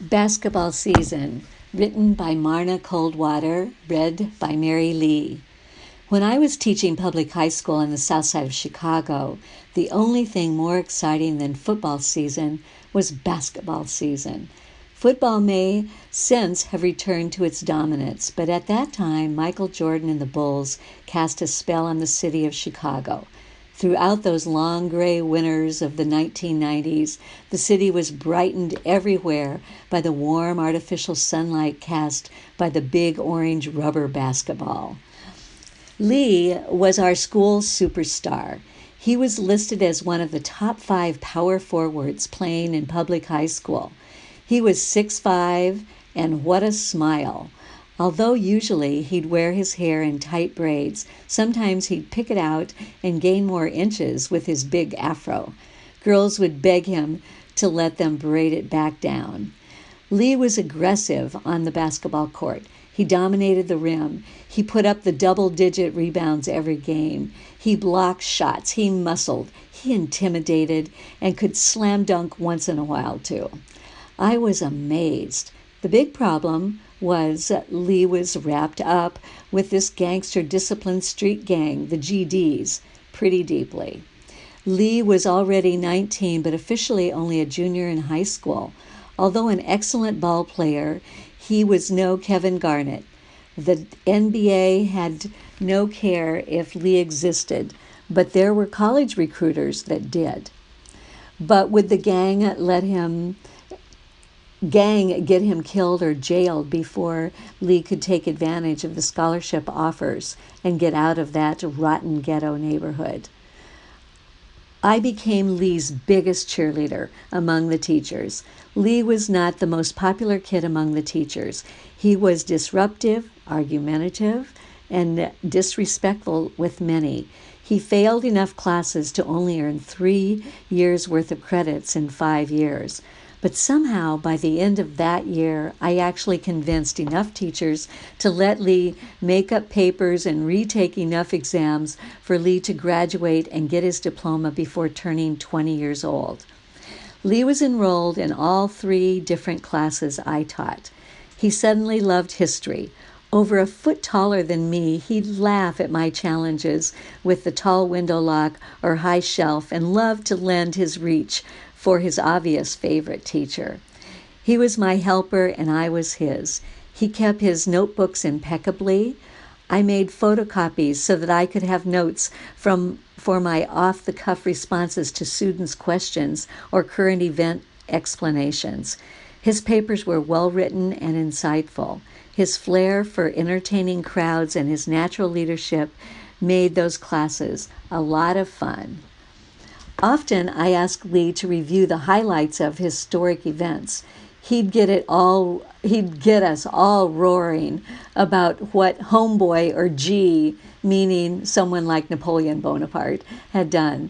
Basketball Season, written by Marna Coldwater, read by Mary Lea. When I was teaching public high school in the south side of Chicago, the only thing more exciting than football season was basketball season. Football may since have returned to its dominance, but at that time, Michael Jordan and the Bulls cast a spell on the city of Chicago. Throughout those long gray winters of the 1990s, the city was brightened everywhere by the warm artificial sunlight cast by the big orange rubber basketball. Lee was our school's superstar. He was listed as one of the top 5 power forwards playing in public high school. He was 6'5", and what a smile. Although usually he'd wear his hair in tight braids, sometimes he'd pick it out and gain more inches with his big afro. Girls would beg him to let them braid it back down. Lee was aggressive on the basketball court. He dominated the rim. He put up the double-digit rebounds every game. He blocked shots. He muscled. He intimidated and could slam dunk once in a while, too. I was amazed. The big problem was Lee was wrapped up with this gangster disciplined street gang, the GDs, pretty deeply. Lee was already 19, but officially only a junior in high school. Although an excellent ball player, he was no Kevin Garnett. The NBA had no care if Lee existed, but there were college recruiters that did. But would the gang get him killed or jailed before Lee could take advantage of the scholarship offers and get out of that rotten ghetto neighborhood? I became Lee's biggest cheerleader among the teachers. Lee was not the most popular kid among the teachers. He was disruptive, argumentative, and disrespectful with many. He failed enough classes to only earn 3 years' worth of credits in 5 years. But somehow, by the end of that year, I actually convinced enough teachers to let Lee make up papers and retake enough exams for Lee to graduate and get his diploma before turning 20 years old. Lee was enrolled in all 3 different classes I taught. He suddenly loved history. Over a foot taller than me, he'd laugh at my challenges with the tall window lock or high shelf and loved to lend his reach for his obvious favorite teacher. He was my helper and I was his. He kept his notebooks impeccably. I made photocopies so that I could have notes for my off-the-cuff responses to students' questions or current event explanations. His papers were well-written and insightful. His flair for entertaining crowds and his natural leadership made those classes a lot of fun. Often I asked Lee to review the highlights of historic events. He'd get us all roaring about what homeboy or G, meaning someone like Napoleon Bonaparte, had done.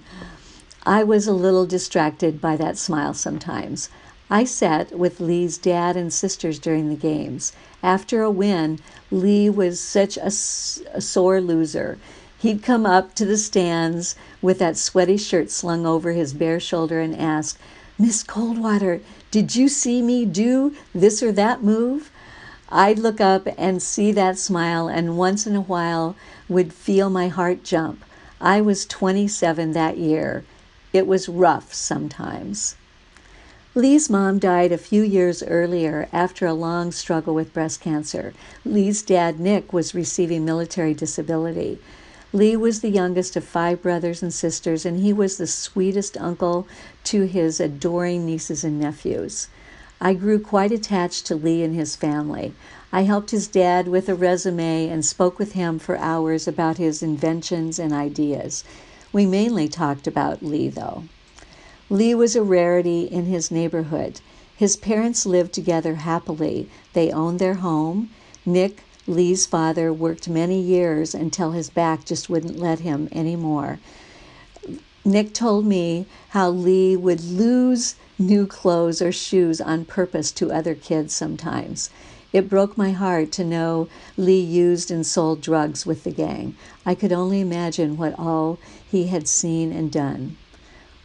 I was a little distracted by that smile sometimes. I sat with Lee's dad and sisters during the games. After a win, Lee was such a sore loser. He'd come up to the stands with that sweaty shirt slung over his bare shoulder and ask, "Miss Coldwater, did you see me do this or that move?" I'd look up and see that smile and once in a while would feel my heart jump. I was 27 that year. It was rough sometimes. Lee's mom died a few years earlier after a long struggle with breast cancer. Lee's dad, Nick, was receiving military disability. Lee was the youngest of 5 brothers and sisters, and he was the sweetest uncle to his adoring nieces and nephews. I grew quite attached to Lee and his family. I helped his dad with a resume and spoke with him for hours about his inventions and ideas. We mainly talked about Lee, though. Lee was a rarity in his neighborhood. His parents lived together happily. They owned their home. Nick, Lee's father, worked many years until his back just wouldn't let him anymore. Nick told me how Lee would lose new clothes or shoes on purpose to other kids sometimes. It broke my heart to know Lee used and sold drugs with the gang. I could only imagine what all he had seen and done.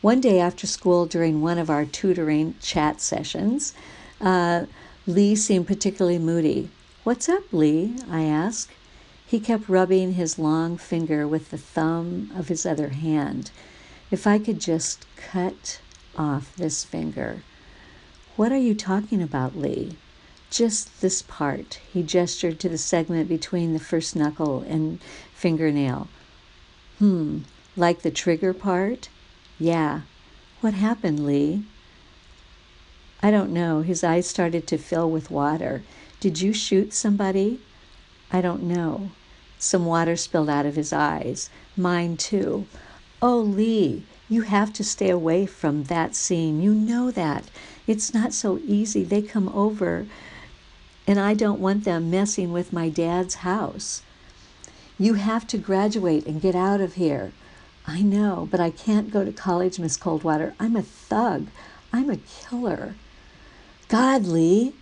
One day after school, during one of our tutoring chat sessions, Lee seemed particularly moody. "What's up, Lee?" I asked. He kept rubbing his long finger with the thumb of his other hand. If I could just cut off this finger. "What are you talking about, Lee?" "Just this part." He gestured to the segment between the first knuckle and fingernail. Like the trigger part?" "Yeah." "What happened, Lee?" "I don't know." His eyes started to fill with water. "Did you shoot somebody?" "I don't know." Some water spilled out of his eyes. Mine too. "Oh, Lee, you have to stay away from that scene. You know that. It's not so easy. They come over, and I don't want them messing with my dad's house." "You have to graduate and get out of here." "I know, but I can't go to college, Miss Coldwater. I'm a thug. I'm a killer." "God, Lee."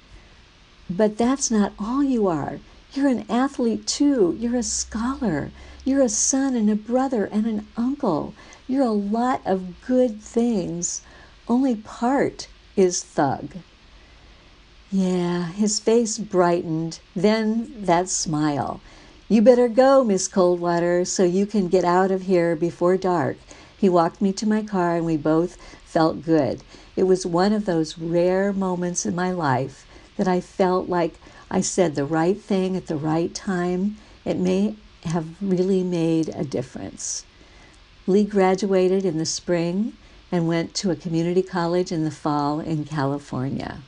"But that's not all you are. You're an athlete too. You're a scholar. You're a son and a brother and an uncle. You're a lot of good things. Only part is thug." Yeah, his face brightened. Then that smile. "You better go, Miss Coldwater, so you can get out of here before dark." He walked me to my car, and we both felt good. It was one of those rare moments in my life that I felt like I said the right thing at the right time. It may have really made a difference. Lee graduated in the spring and went to a community college in the fall in California.